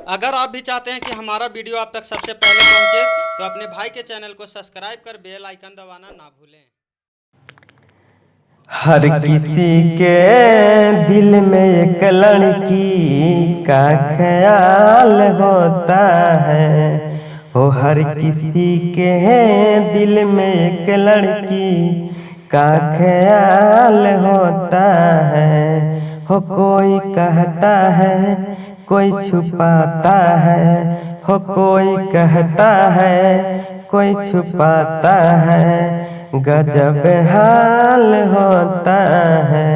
अगर आप भी चाहते हैं कि हमारा वीडियो आप तक सबसे पहले पहुंचे तो अपने भाई के चैनल को सब्सक्राइब कर बेल आइकन दबाना ना भूलें। हर किसी के दिल में एक लड़की का ख्याल होता है। हो हर किसी के दिल में एक लड़की का ख्याल होता है। हो कोई कहता है कोई छुपाता है। हो कोई कहता है कोई छुपाता है। गजब हाल होता है।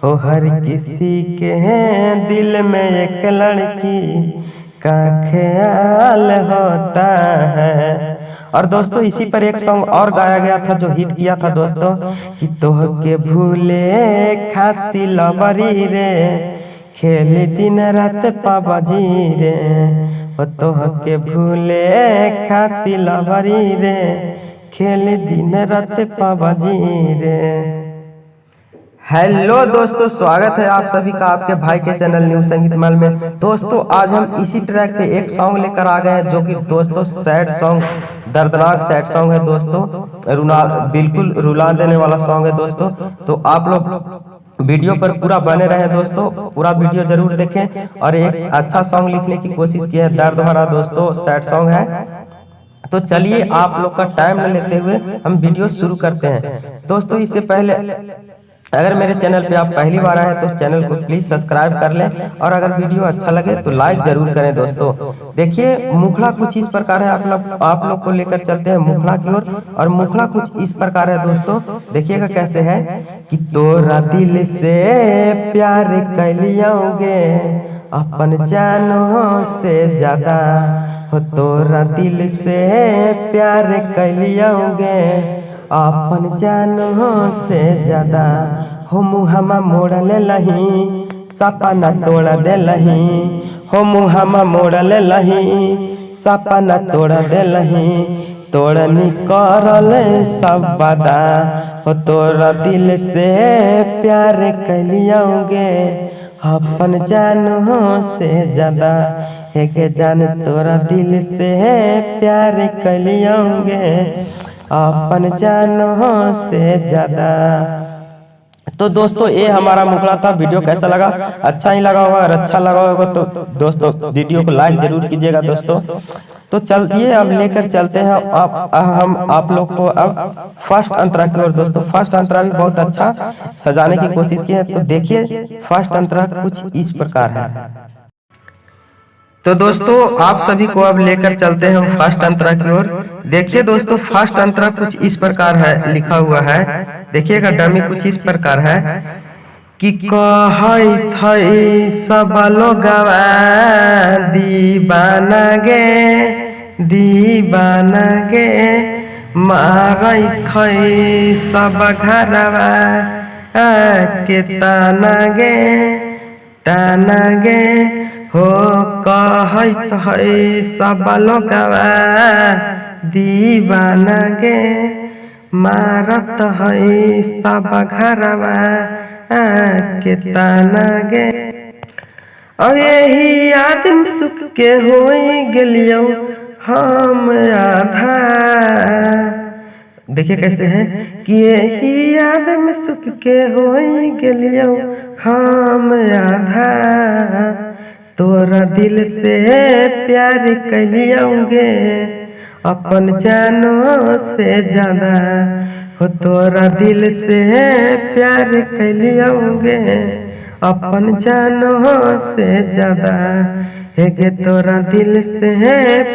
हो हर किसी के दिल में एक लड़की का ख्याल होता है। और दोस्तों इसी पर एक सॉन्ग और गाया गया था जो हिट किया था दोस्तों, कि तोह के भूले खाती लबरी रे खेली दिन रात पाबाजी रे। हो तोह के भूले खाती लबरी रे खेले दिन रात पाबाजी रे। हेलो दोस्तों, स्वागत है आप सभी का आपके भाई के चैनल न्यू संगीत मल में। दोस्तों आज हम इसी ट्रैक पे एक सॉन्ग लेकर आ गए हैं जो कि दोस्तों सैड सॉन्ग, दर्दनाक सैड सॉन्ग है दोस्तों। बिल्कुल रुला देने वाला सॉन्ग है दोस्तों। तो आप लोग वीडियो पर पूरा बने रहे दोस्तों, पूरा वीडियो जरूर देखें और एक अच्छा सॉन्ग लिखने की कोशिश की है। दर्द भरा दोस्तों सैड सॉन्ग है। तो चलिए आप लोग का टाइम न लेते हुए हम वीडियो शुरू करते हैं दोस्तों। इससे पहले अगर मेरे चैनल पे आप पहली बार आए तो चैनल को प्लीज सब्सक्राइब कर लें और अगर वीडियो अच्छा लगे तो लाइक जरूर करें दोस्तों। देखिए मुखड़ा कुछ इस प्रकार है, आप लोग को लेकर चलते हैं मुखड़ा की ओर। और मुखड़ा कुछ इस प्रकार है दोस्तों, देखिएगा कैसे है कि तोरा दिल से प्यार कैलियोगे अपन जानों से ज्यादा। हो तोरा दिल से प्यार कैलियोगे अपन जानों से ज्यादा। हो मुहमा मोड़ ले लही सपना तोड़ दे लही। हो मुहमा मोड़ ले लही सपना तोड़ दे लही। तोड़नी करल सब बदा। हो तोरा दिल से प्यार कैलियोगे अपन जानों से ज्यादा। है के जान तोरा दिल से प्यार कैलियोगे अपन जानों से ज्यादा। तो दोस्तों ये हमारा मुखड़ा था। वीडियो कैसा लगा? अच्छा ही लगा होगा। और अच्छा लगा होगा तो दोस्तों वीडियो को लाइक जरूर कीजिएगा दोस्तों। तो चलिए अब लेकर चलते हैं हम आप लोग को अब फर्स्ट अंतरा की ओर दोस्तों। फर्स्ट अंतरा भी बहुत अच्छा सजाने की कोशिश की है। तो देखिए फर्स्ट अंतरा कुछ इस प्रकार है। तो दोस्तों आप सभी को अब लेकर चलते हैं फर्स्ट अंतरा की ओर। देखिए दोस्तों फर्स्ट अंतरा कुछ इस प्रकार है, लिखा हुआ है। देखिएगा डमी कुछ इस प्रकार है कि कहै थई सब लोगवा दीवाना गे मारै थई सब घरवा के ताना गे। हो कहत है सब लोगवा दीवाना गे मारत है सब घरवा के ताना गे। और यही आदमी सुख के हो गेलियो हम आधा। देखिए कैसे है कि यही आदमी सुख के हो गेलियो हम आधा। तोरा दिल से प्यार कैलियोगे अपन जानों से ज्यादा। हो तोरा दिल से प्यार कैलियोगे अपन जानों से ज्यादा। है गे तोरा दिल से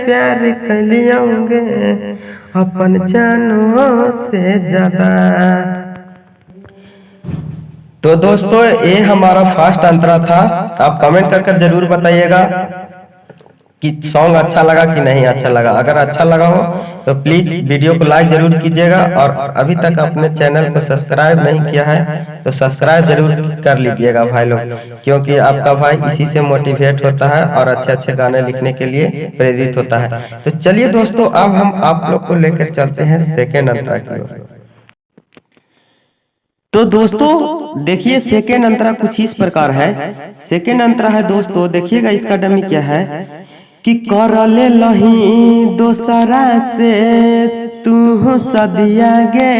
प्यार कैलियोगे अपन जानों से ज्यादा। तो दोस्तों ये हमारा फर्स्ट अंतरा था। आप कमेंट कर जरूर बताइएगा कि सॉन्ग अच्छा लगा कि नहीं अच्छा लगा। अगर अच्छा लगा हो तो प्लीज वीडियो को लाइक जरूर कीजिएगा और अभी तक अपने चैनल को सब्सक्राइब नहीं किया है तो सब्सक्राइब जरूर कर लीजिएगा भाई लोग, क्योंकि आपका भाई इसी से मोटिवेट होता है और अच्छे अच्छे गाने लिखने के लिए प्रेरित होता है। तो चलिए दोस्तों अब हम आप लोग को लेकर चलते हैं सेकेंड अंतरा की ओर। तो दोस्तों देखिए सेकेंड अंतरा कुछ इस प्रकार है। सेकेंड अंतरा है दोस्तों, देखिएगा इसका डमी क्या है कि कर ले लही दोसरा से तू सदिया गे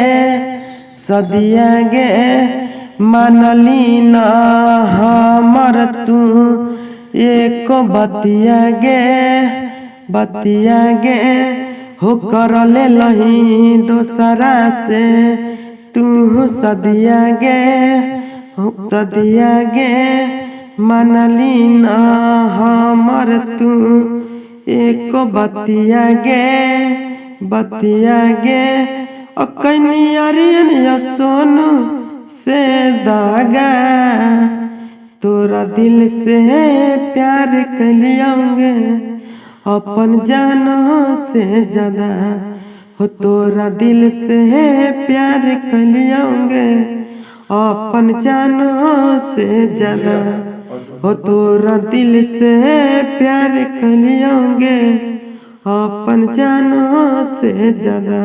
मानली ना हमर तू एक बतिया गे हो कर ले लही दोसरा से तू सदिया गे मानली ना हमर तू एक बतिया गे अकनिया सोनू से दागा तोरा दिल से प्यार कलियोंगे अपन जानो से ज्यादा हो तोरा दिल से प्यार कलियोंगे अपन जानो से ज्यादा हो तोरा दिल से प्यार कलियोंगे अपन जानो से ज्यादा।